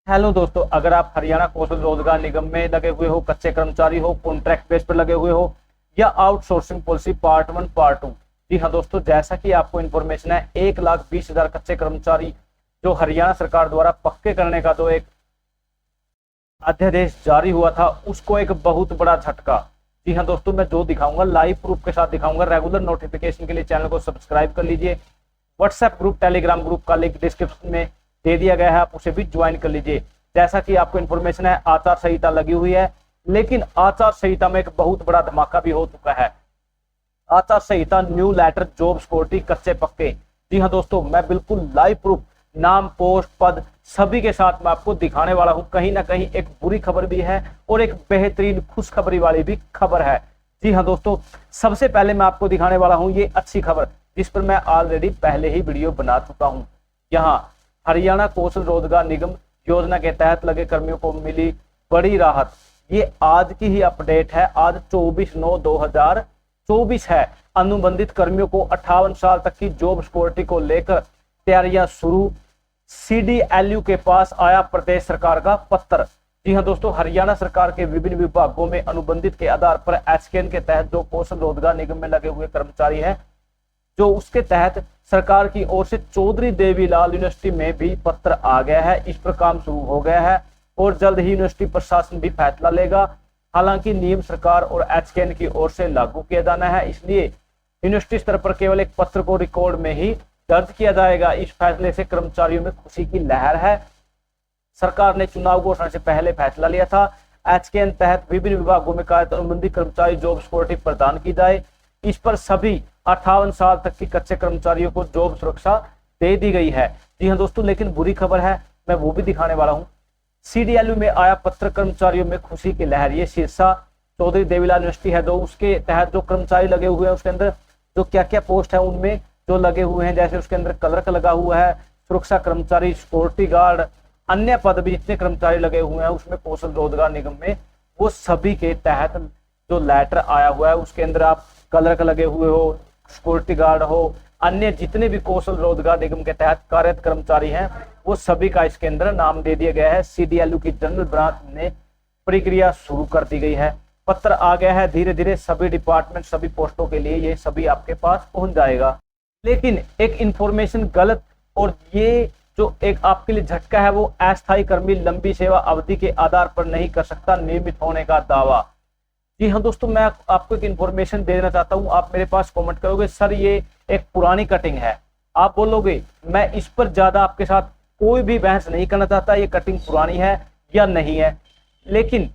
Hello दोस्तों, अगर आप हरियाणा कौशल रोजगार निगम में लगे हुए हो, कच्चे कर्मचारी हो, कॉन्ट्रैक्ट बेस पर लगे हुए हो या आउटसोर्सिंग पॉलिसी पार्ट 1 पार्ट 2। जी हाँ दोस्तों, जैसा कि आपको इन्फॉर्मेशन है, 1,20,000 कच्चे कर्मचारी जो हरियाणा सरकार द्वारा पक्के करने का जो एक अध्यादेश जारी हुआ था, उसको एक बहुत बड़ा झटका। जी हाँ दोस्तों, मैं जो दिखाऊंगा लाइव प्रूफ के साथ दिखाऊंगा। रेगुलर नोटिफिकेशन के लिए चैनल को सब्सक्राइब कर लीजिए। व्हाट्सएप ग्रुप, टेलीग्राम ग्रुप का लिंक डिस्क्रिप्शन में दे दिया गया है, आप उसे भी ज्वाइन कर लीजिए। जैसा कि आपको इन्फॉर्मेशन है, आचार संहिता लगी हुई है, लेकिन आचार संहिता में एक बहुत बड़ा धमाका भी हो चुका है। आचार संहिता न्यू लेटर जॉब सिक्योरिटी कच्चे पक्के। जी हाँ दोस्तों, मैं बिल्कुल लाइव प्रूफ, नाम, पोस्ट, पद सभी के साथ मैं आपको दिखाने वाला हूं। कहीं ना कहीं एक बुरी खबर भी है और एक बेहतरीन खुशखबरी वाली भी खबर है। जी हाँ दोस्तों, सबसे पहले मैं आपको दिखाने वाला हूं ये अच्छी खबर, जिस पर मैं ऑलरेडी पहले ही वीडियो बना चुका हूं। यहाँ हरियाणा कौशल रोजगार निगम योजना के तहत लगे कर्मियों को मिली बड़ी राहत। ये आज की ही अपडेट है, आज 24/9/2024 है। अनुबंधित कर्मियों को 58 साल तक की जॉब सिक्योरिटी को लेकर तैयारियां शुरू। CDLU के पास आया प्रदेश सरकार का पत्र। जी हाँ दोस्तों, हरियाणा सरकार के विभिन्न विभागों में अनुबंधित के आधार पर HKN के तहत जो कौशल रोजगार निगम में लगे हुए कर्मचारी हैं, जो उसके तहत सरकार की ओर से चौधरी देवीलाल यूनिवर्सिटी में भी पत्र आ गया है। इस पर काम शुरू हो गया है और जल्द ही यूनिवर्सिटी प्रशासन भी फैसला लेगा। हालांकि नियम सरकार और HKN की ओर से लागू किया जाना है, इसलिए यूनिवर्सिटी स्तर पर केवल एक पत्र को रिकॉर्ड में ही दर्ज किया जाएगा। इस फैसले से कर्मचारियों में खुशी की लहर है। सरकार ने चुनाव घोषणा से पहले फैसला लिया था, HKN तहत विभिन्न विभागों में कार्यरत अनुबंधित कर्मचारी जॉब सिक्योरिटी प्रदान की जाए। इस पर सभी 58 साल तक की कच्चे कर्मचारियों को जॉब सुरक्षा दे दी गई है। जी हाँ दोस्तों, लेकिन बुरी खबर है, मैं वो भी दिखाने वाला हूँ। CDLU में आया पत्र, कर्मचारियों में खुशी की लहर। ये शीर्षा चौधरी देवीलाल यूनिवर्सिटी है, जो उसके तहत जो कर्मचारी लगे हुए हैं, उसके अंदर जो क्या क्या पोस्ट है उनमें जो लगे हुए हैं, जैसे उसके अंदर क्लर्क लगा हुआ है, सुरक्षा कर्मचारी, सिक्योरिटी गार्ड, अन्य पद भी जितने कर्मचारी लगे हुए हैं उसमें कौशल रोजगार निगम में, वो सभी के तहत जो लेटर आया हुआ है, उसके अंदर आप क्लर्क लगे हुए हो, सिक्योरिटी गार्ड हो, अन्य जितने भी कौशल रोजगार निगम के तहत कार्यरत कर्मचारी हैं, वो सभी का इसके अंदर नाम दे दिया गया है। CDLU की जनरल ब्रांच ने प्रक्रिया शुरू कर दी गई है। पत्र आ गया है, धीरे धीरे सभी डिपार्टमेंट, सभी पोस्टों के लिए ये सभी आपके पास पहुंच जाएगा। लेकिन एक इंफॉर्मेशन गलत, और ये जो एक आपके लिए झटका है, वो अस्थायी कर्मी लंबी सेवा अवधि के आधार पर नहीं कर सकता नियमित होने का दावा। जी हाँ दोस्तों, मैं आपको एक इंफॉर्मेशन देना चाहता हूँ। आप मेरे पास कमेंट करोगे, सर ये एक पुरानी कटिंग है, आप बोलोगे मैं इस पर ज्यादा आपके साथ कोई भी बहस नहीं करना चाहता, ये कटिंग पुरानी है या नहीं है। लेकिन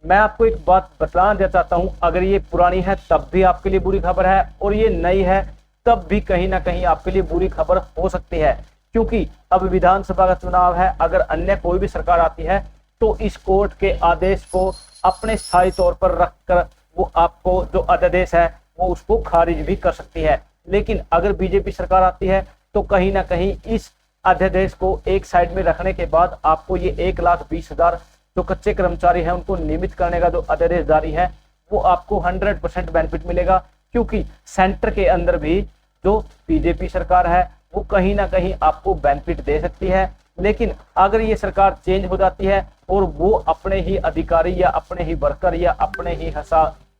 मैं आपको एक बात बताना देना चाहता हूँ, अगर ये पुरानी है तब भी आपके लिए बुरी खबर है, और ये नई है तब भी कहीं ना कहीं आपके लिए बुरी खबर हो सकती है। क्योंकि अब विधानसभा का चुनाव है, अगर अन्य कोई भी सरकार आती है तो इस कोर्ट के आदेश को अपने स्थायी तौर पर रखकर वो आपको जो अध्यादेश है वो उसको खारिज भी कर सकती है। लेकिन अगर बीजेपी सरकार आती है तो कहीं ना कहीं इस अध्यादेश को एक साइड में रखने के बाद आपको ये 1,20,000 जो कच्चे कर्मचारी हैं उनको नियमित करने का जो अध्यादेश जारी है, वो आपको 100% बेनिफिट मिलेगा। क्योंकि सेंटर के अंदर भी जो बीजेपी सरकार है वो कहीं ना कहीं आपको बेनिफिट दे सकती है। लेकिन अगर ये सरकार चेंज हो जाती है और वो अपने ही अधिकारी या अपने ही वर्कर या अपने ही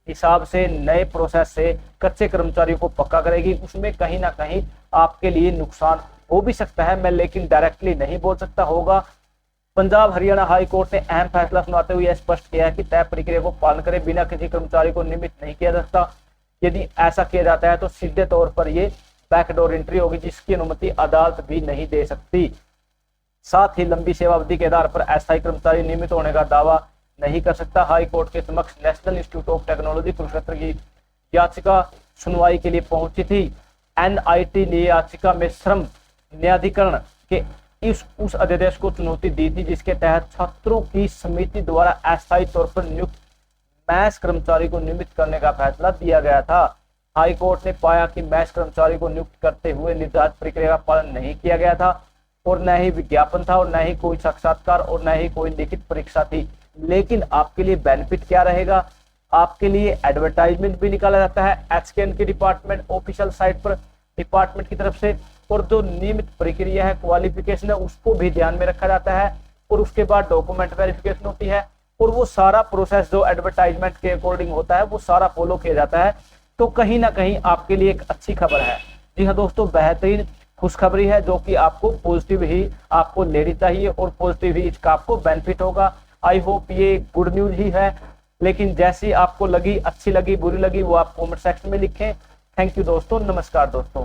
हिसाब से नए प्रोसेस से कच्चे कर्मचारियों को पक्का करेगी, उसमें कहीं ना कहीं आपके लिए नुकसान हो भी सकता है। मैं लेकिन डायरेक्टली नहीं बोल सकता होगा। पंजाब हरियाणा हाई कोर्ट ने अहम फैसला सुनाते हुए स्पष्ट किया है कि तय प्रक्रिया को पालन करे बिना किसी कर्मचारी को नियमित नहीं किया जा सकता। यदि ऐसा किया जाता है तो सीधे तौर पर ये बैकडोर एंट्री होगी, जिसकी अनुमति अदालत भी नहीं दे सकती। साथ ही लंबी सेवा अवधि के आधार पर अस्थायी कर्मचारी नियमित होने का दावा नहीं कर सकता। हाई कोर्ट के समक्ष national institute of technology Kurukshetra की याचिका सुनवाई के लिए पहुंची थी। NIT ने याचिका में श्रम न्यायाधिकरण के उस अध्यादेश को चुनौती दी थी, जिसके तहत छात्रों की समिति द्वारा अस्थायी तौर पर नियुक्त मैस कर्मचारी को नियमित करने का फैसला दिया गया था। हाई कोर्ट ने पाया कि मैस कर्मचारी को नियुक्त करते हुए निर्धारित प्रक्रिया का पालन नहीं किया गया था, और न ही विज्ञापन था, और न ही कोई साक्षात्कार, और न ही कोई लिखित परीक्षा थी। लेकिन आपके लिए बेनिफिट क्या रहेगा, आपके लिए एडवर्टाइजमेंट भी निकाला जाता है HKN के डिपार्टमेंट ऑफिशियल साइट पर डिपार्टमेंट की तरफ से, और जो नियमित प्रक्रिया है, क्वालिफिकेशन है, उसको भी ध्यान में रखा जाता है। और उसके बाद डॉक्यूमेंट वेरिफिकेशन होती है, और वो सारा प्रोसेस जो एडवर्टाइजमेंट के अकॉर्डिंग होता है वो सारा फॉलो किया जाता है। तो कहीं ना कहीं आपके लिए एक अच्छी खबर है। जी हाँ दोस्तों, बेहतरीन खुशखबरी है जो कि आपको पॉजिटिव ही आपको लेनी चाहिए और पॉजिटिव ही इसका आपको बेनिफिट होगा। आई होप ये गुड न्यूज ही है, लेकिन जैसी आपको लगी, अच्छी लगी, बुरी लगी, वो आप कमेंट सेक्शन में लिखें। थैंक यू दोस्तों, नमस्कार दोस्तों।